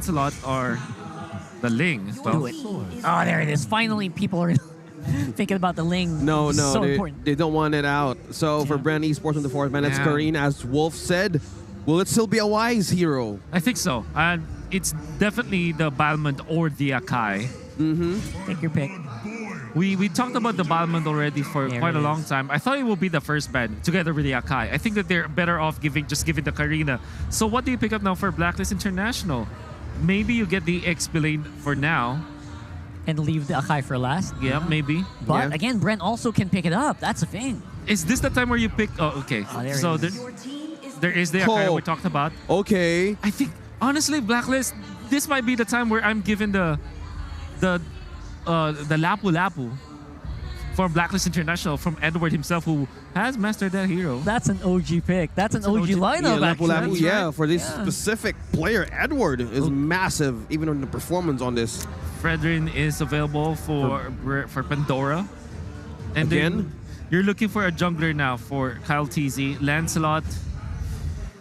Lancelot or the Ling. Do it. Oh, there it is. Finally, people are thinking about the Ling. No, so important. they don't want it out. So for BREN Esports on the 4th man, it's Karine, as Wolf said. Will it still be a Wise hero? I think so. And it's definitely the Balmond or the Akai. Take your pick. We talked about the Balmond already for quite a long time. I thought it would be the first ban together with the Akai. I think that they're better off just giving the Karina. So what do you pick up now for Blacklist International? Maybe you get the X-Blade for now. And leave the Akai for last. Yeah, maybe. But again, BREN also can pick it up. That's the thing. Is this the time where you pick... Oh, okay. So there is the Akai we talked about. Okay. I think, honestly, Blacklist, this might be the time where I'm given the Lapu Lapu for Blacklist International from Edward himself, who has mastered that hero. That's an OG pick. That's an OG lineup, Lapu Lapu, actually. yeah, for this specific player, Edward is massive, even on the performance on this. Fredrin is available for Pandora. And then you're looking for a jungler now for Kyle TZ. Lancelot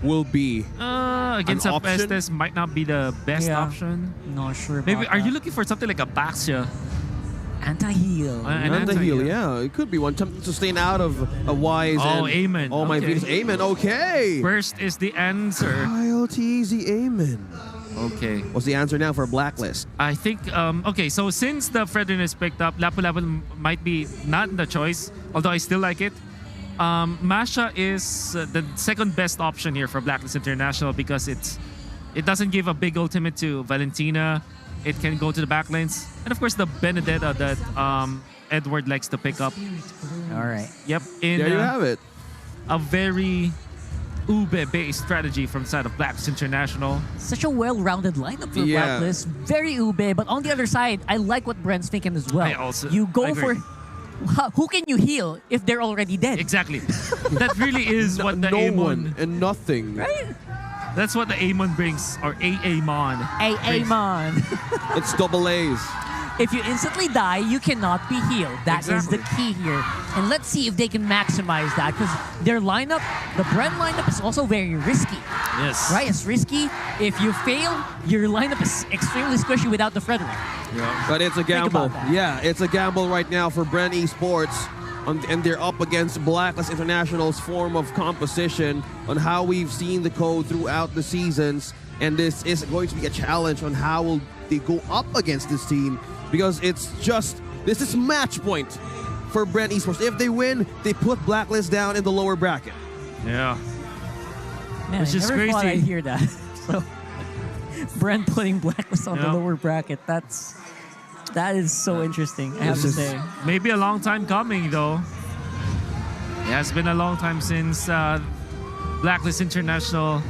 will be against a Pestes might not be the best option. Not sure about Maybe, are you looking for something like a Baxia? Anti-heal. Anti-heal, yeah. It could be one. To stay out of a Wise. Oh, Amen. Oh, my goodness. Amen. Okay. First is the answer. Kyle TZ, Amen. Okay. What's the answer now for Blacklist? I think, okay, so since the Fredrin is picked up, Lapu Lapu might be not the choice, although I still like it. Masha is the second best option here for Blacklist International because it doesn't give a big ultimate to Valentina. It can go to the backlanes. And of course, the Benedetta that Edward likes to pick up. All right. Yep. There you have it. A very Ube-based strategy from the side of Blacklist International. Such a well-rounded lineup for Blacklist. Very Ube, but on the other side, I like what BREN's thinking as well. I also for... Who can you heal if they're already dead? Exactly. That really is what the no Amon... one and nothing. Right? That's what the Amon brings, or Aamon. Aamon. It's double A's. If you instantly die, you cannot be healed. That is the key here. And let's see if they can maximize that, because their lineup, the BREN lineup, is also very risky. Yes. Right? It's risky. If you fail, your lineup is extremely squishy without the Frederick. Yeah. But it's a gamble. Yeah, it's a gamble right now for BREN Esports. And they're up against Blacklist International's form of composition on how we've seen the code throughout the seasons. And this is going to be a challenge on how will they go up against this team, because this is match point for BREN Esports. If they win, they put Blacklist down in the lower bracket. Yeah. Man, which is crazy. Thought I'd hear that. So, BREN putting Blacklist on the lower bracket, that is so interesting, I have to say. Maybe a long time coming, though. It has been a long time since Blacklist International.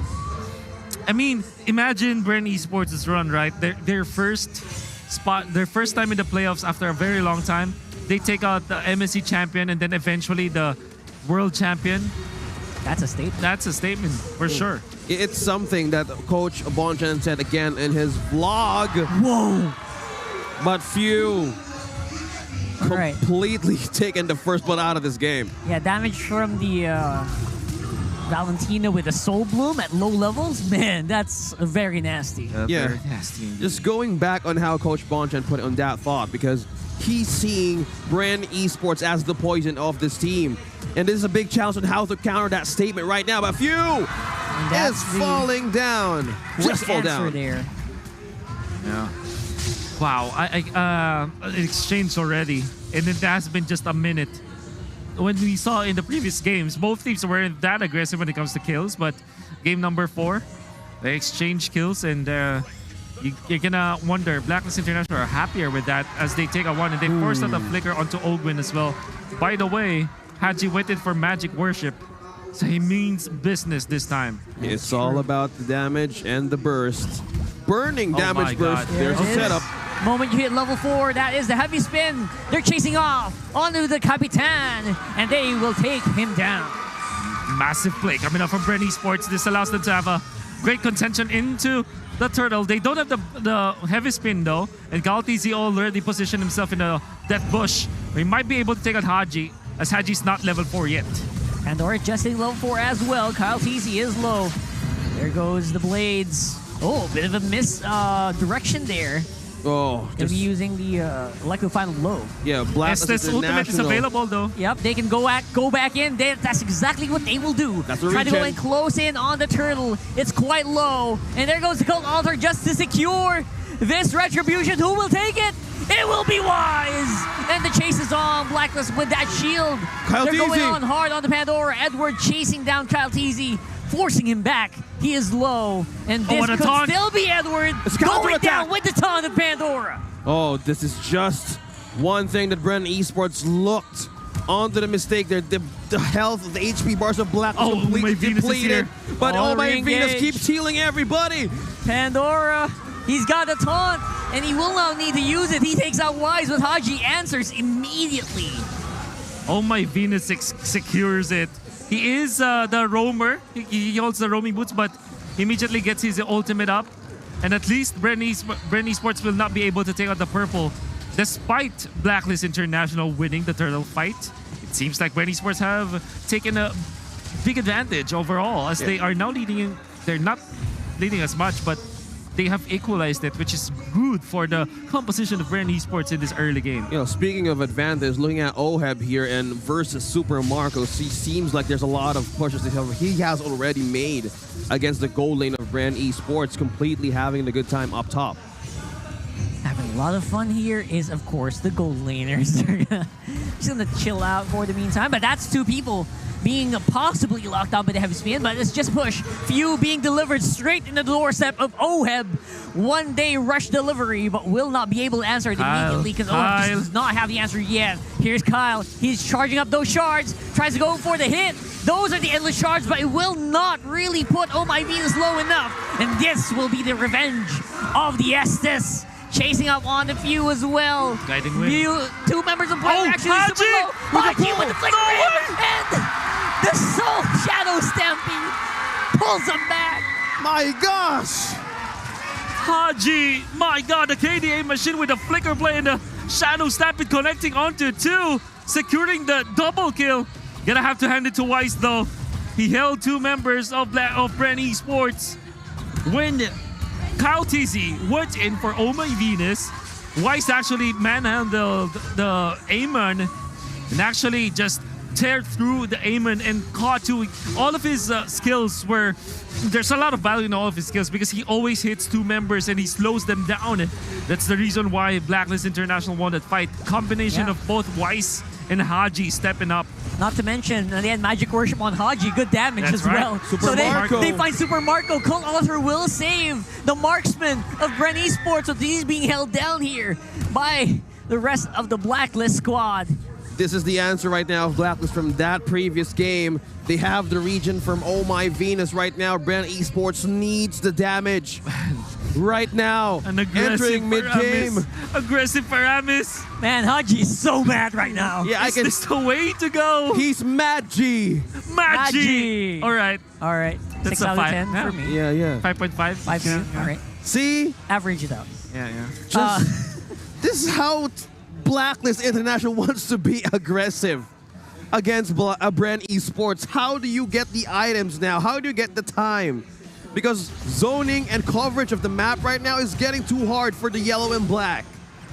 I mean, imagine BREN Esports' run, right? Their first time in the playoffs after a very long time. They take out the MSC champion and then eventually the world champion. That's a statement. That's a statement, for sure. It's something that Coach Bonchan said again in his vlog. Whoa! But few completely taken the first blood out of this game. Yeah, damage from the Valentina with a Soul Bloom at low levels. Man, that's very nasty. Very nasty. Just going back on how Coach Bonchan put it on that thought, because he's seeing BREN Esports as the poison of this team. And this is a big challenge on how to counter that statement right now. But few is falling down. Just fall down. There. Yeah. Wow, exchange already, and it has been just a minute. When we saw in the previous games, both teams weren't that aggressive when it comes to kills, but game number 4, they exchange kills, and you're gonna wonder, Blacklist International are happier with that as they take a 1, and they forced out a flicker onto Ogwin as well. By the way, Haji waited for Magic Worship, so he means business this time. It's all about the damage and the burst. Burning damage burst. There's a setup. Moment you hit level 4, that is the heavy spin. They're chasing off onto the Capitan, and they will take him down. Massive play coming up from BREN Esports. This allows them to have a great contention into the turtle. They don't have the heavy spin though, and Galtizi already positioned himself in a death bush. We might be able to take out Haji, as Haji's not level 4 yet. Pandora just hitting level 4 as well. Kyle TZ is low. There goes the blades. Oh, bit of a misdirection there. Oh, They'll be using the electro final low. yeah, Blacklist Estes ultimate is International. available though. Yep, they can go back in. That's exactly what they will do. That's a Try to go regen. in close in on the turtle. It's quite low. And there goes the Cult Altar just to secure this retribution. Who will take it? It will be Wise! And the chase is on. Blacklist with that shield. Kyle They're going Teasy. on hard on the Pandora. Edward chasing down Kyle Teasy, forcing him back. He is low. And this what a could taunt. still be Edward It's going counterattack. down with the taunt of Pandora. Oh, this is just one thing that BREN Esports looked onto the mistake there. The health, the HP bars of Black was Oh, completely my Venus is depleted. here. But Oh, oh my re-engage. Venus keeps healing everybody. Pandora, he's got a taunt, and he will now need to use it. He takes out Wise, but Haji answers immediately. Oh my Venus secures it. He is the roamer. He holds the roaming boots, but he immediately gets his ultimate up. And at least BREN Esports will not be able to take out the purple, despite Blacklist International winning the turtle fight. It seems like BREN Esports have taken a big advantage overall, as they are now leading. They're not leading as much, but they have equalized it, which is good for the composition of BREN Esports in this early game. You know, speaking of advantage, looking at Oheb here and versus Super Marcos, he seems like there's a lot of pushes that he has already made against the gold lane of BREN Esports, completely having a good time up top. Having a lot of fun here is, of course, the gold laners. They're just gonna chill out for the meantime, but that's two people being possibly locked out by the heavy spin, but it's just push. Few being delivered straight in the doorstep of Oheb. One day rush delivery, but will not be able to answer it immediately because Oheb does not have the answer yet. Here's Kyle. He's charging up those shards, tries to go for the hit. Those are the endless shards, but it will not really put Oh My Venus low enough. And this will be the revenge of the Estes. Chasing up on the few as well. Guiding win. Two members of Black Oh, actually Haji! super low. Haji with the flicker No way! and the Soul Shadow Stampede pulls him back. My gosh! Haji, my god, the KDA machine with the flicker blade and the Shadow Stampede connecting onto two, securing the double kill. Gonna have to hand it to Wise though. He held two members of BREN Esports. When Kyle TZ went in for Oh My Venus, Wise actually manhandled the Amon and actually just tear through the Amon and caught two. All of his skills were, there's a lot of value in all of his skills because he always hits two members and he slows them down. That's the reason why Blacklist International won that fight. Combination of both Wise and Haji stepping up. Not to mention, they had Magic Worship on Haji, good damage That's as right. well. Super so Marco. they find Super Marco. Cult Altar will save the marksman of BREN Esports, so he's being held down here by the rest of the Blacklist squad. This is the answer right now of Blacklist from that previous game. They have the region from Oh My Venus right now. BREN Esports needs the damage right now. An aggressive Entering mid-game. Paramis. Aggressive Paramis. Man, Haji is so mad right now. Yeah, I Is can. this the way to go? He's mad G. Magi. All right. All right, That's 6 a out of 5. 10 Yeah. for me. Yeah. 5.5. 5 for me. All right, See? average it out. Yeah. This is how Blacklist International wants to be aggressive against BREN Esports. How do you get the items now? How do you get the time? Because zoning and coverage of the map right now is getting too hard for the yellow and black.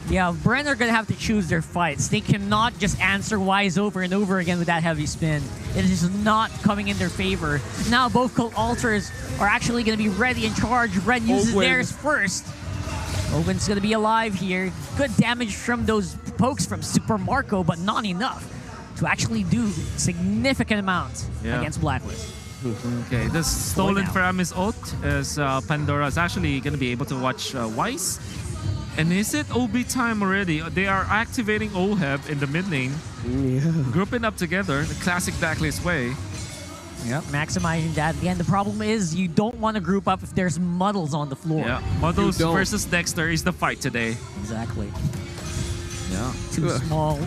Yeah, BREN are going to have to choose their fights. They cannot just answer Wise over and over again with that heavy spin. It is not coming in their favor. Now both Cult Altars are actually going to be ready and charged. BREN uses Owen. theirs first. Owen's going to be alive here. Good damage from those pokes from Super Marco, but not enough to actually do significant amounts against Blacklist. Okay, this stolen now. Paramis ult is Pandora is actually going to be able to watch Wise. And is it OB time already? They are activating Oheb in the mid lane, grouping up together, the classic Blacklist way. Yep, maximizing that. Again, the problem is you don't want to group up if there's muddles on the floor. Yeah, Models You don't. versus Dexter is the fight today. Exactly. Yeah. Too small.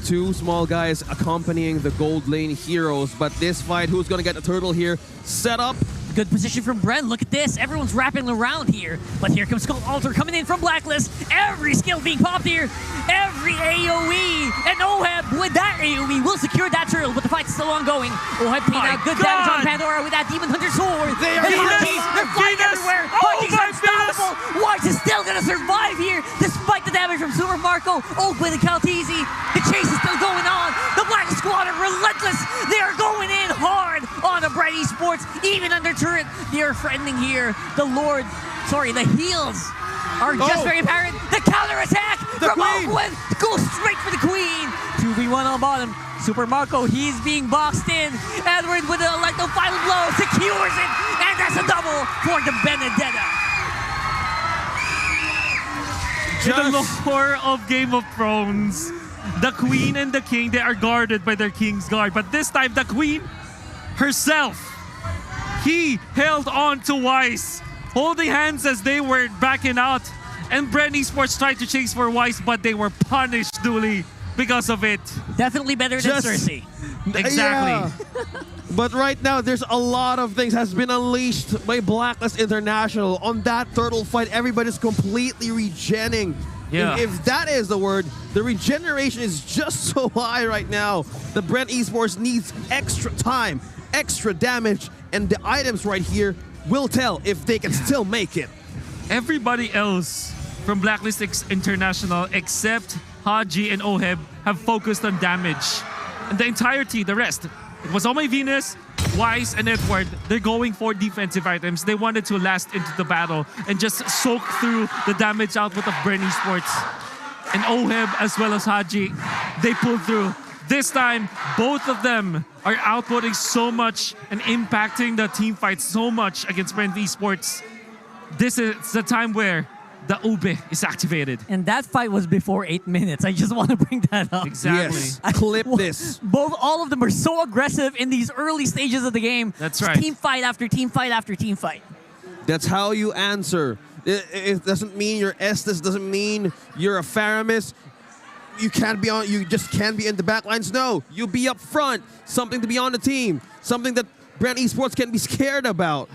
Two small guys accompanying the gold lane heroes. But this fight, who's going to get the turtle here? Set up. Good position from BREN. Look at this. Everyone's wrapping around here. But here comes Cult Altar coming in from Blacklist. Every skill being popped here. Every AoE. And Oheb with that AoE will secure that turtle, but the fight's still ongoing. Oheb taking out good damage on Pandora with that Demon Hunter sword. They are They're flying everywhere. Haji's unstoppable. Wise is still gonna survive here, despite the damage from Super Marco. Old-Win and Calteezy. The chase is still going on. The Black Squad are relentless. They are going in hard on the BREN Esports. Even under turret, they are threatening here. The heals are just very apparent. The counter-attack from Old-Win goes straight for the Queen. 2v1 on bottom. Super Marco, he's being boxed in. Edward with the final blow secures it, and that's a double for the Benedetta. In the lore of Game of Thrones, the Queen and the King, they are guarded by their King's Guard. But this time, the Queen herself, he held on to Wise, holding hands as they were backing out. And BREN Esports tried to chase for Wise, but they were punished duly because of it. Definitely better than Cersei. Exactly. Yeah. But right now, there's a lot of things has been unleashed by Blacklist International. On that turtle fight, everybody's completely regenning. Yeah. If that is the word, the regeneration is just so high right now. The BREN Esports needs extra time, extra damage, and the items right here will tell if they can still make it. Everybody else from Blacklist International except Haji and Oheb have focused on damage. And the entirety, the rest, it was All My Venus, Wise, and Edward. They're going for defensive items. They wanted to last into the battle and just soak through the damage output of BREN Esports. And Oheb as well as Haji, they pulled through. This time, both of them are outputting so much and impacting the team fight so much against BREN Esports. This is the time where the Ube is activated. And that fight was before 8 minutes. I just want to bring that up. Exactly. Yes, clip this. All of them are so aggressive in these early stages of the game. That's Just right. Team fight after team fight after team fight. That's how you answer. It doesn't mean you're Estes, doesn't mean you're a Faramis. You just can't be in the backlines. No, you'll be up front. Something to be on the team. Something that BREN Esports can be scared about.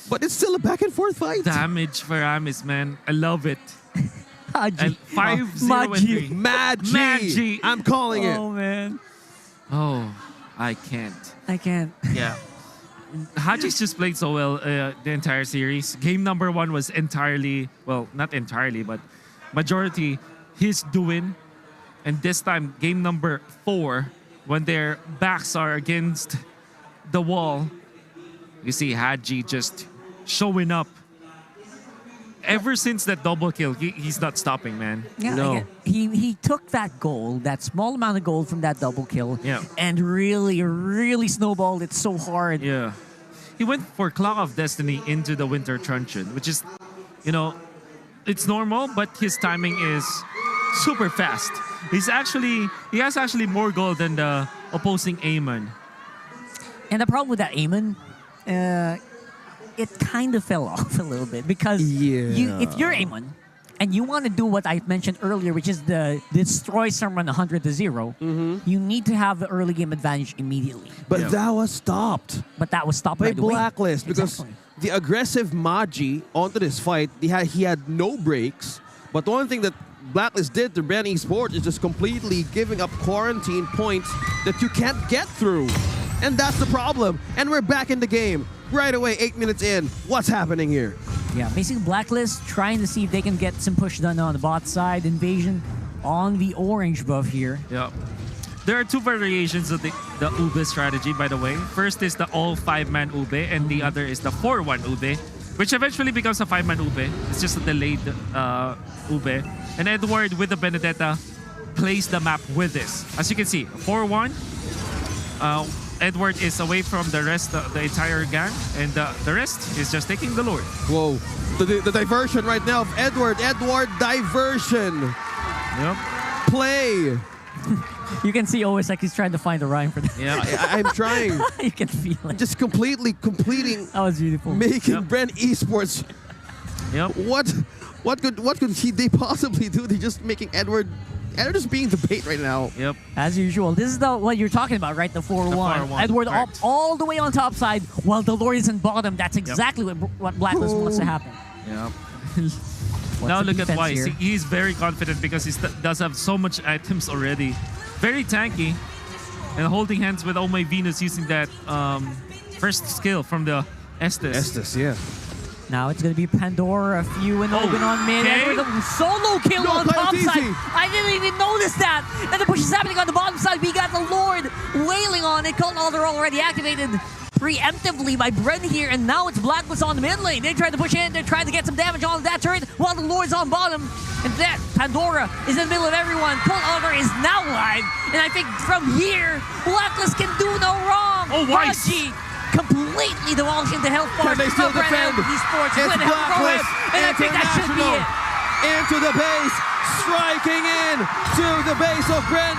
But it's still a back and forth fight. Damage for Amis, man. I love it. Haji. And 5-0-3. Mad-G. I'm calling it. Oh, man. Oh, I can't. I can't. Yeah. Haji's just played so well the entire series. Game number 1 was entirely, well, not entirely, but majority his doing. And this time, game number 4, when their backs are against the wall, you see Haji just showing up. Ever since that double kill, he's not stopping, man. Yeah, No. he took that goal, that small amount of gold from that double kill, Yeah. and really snowballed it so hard. Yeah. He went for Clock of Destiny into the Winter Truncheon, which is, it's normal, but his timing is super fast. He has actually more gold than the opposing Amon. And the problem with that Amon, it kind of fell off a little bit because if you're Amon and you want to do what I mentioned earlier, which is the destroy someone 100-0, you need to have the early game advantage immediately. But that was stopped But that was stopped by right away. Blacklist because Exactly. the aggressive Maji onto this fight, he had no breaks. But the one thing that Blacklist did to BREN Esports is just completely giving up quarantine points that you can't get through. And that's the problem. And we're back in the game. Right away, 8 minutes in. What's happening here? Yeah, basically Blacklist trying to see if they can get some push done on the bot side. Invasion on the orange buff here. Yeah. There are 2 variations of the Ube strategy, by the way. First is the all 5-man Ube, and the other is the 4-1 Ube, which eventually becomes a 5-man Ube. It's just a delayed Ube. And Edward with the Benedetta plays the map with this. As you can see, 4-1. Edward is away from the rest, the entire gang, and the rest is just taking the Lord. Whoa. The diversion right now of Edward. Edward diversion. Yep. Play. You can see always like he's trying to find a rhyme for that. Yeah. I'm trying. You can feel it. Just completing, That was beautiful. making BREN Esports. Yep. What could they possibly do? They're just making Edward just being the bait right now. Yep. As usual, this is what you're talking about, right? The 4-1. 4-1, Edward up correct. all the way on top side while the Lord is in bottom. That's exactly what Blacklist wants to happen. Yep. What's Now the look at defense Wise. here? He's very confident because he does have so much items already. very tanky. And holding hands with Oh My Venus using that first skill from the Estes. Estes, yeah. Now it's going to be Pandora, Few, and Ogun on mid. okay. And with a solo kill No, on top easy. side. I didn't even notice that. And the push is happening on the bottom side. We got the Lord wailing on it. Cult Alder already activated preemptively by BREN here. And now it's Blacklist on the mid lane. They try to push in. They're trying to get some damage on that turret while the Lord's on bottom. And that Pandora is in the middle of everyone. Cult Alder is now live. And I think from here, Blacklist can do no wrong. Oh, Weiss. Prodigy completely demolishing the health bar. Can they still defend? Esports. It's Blacklist And I think that should be International it. into the base, striking in to the base of BREN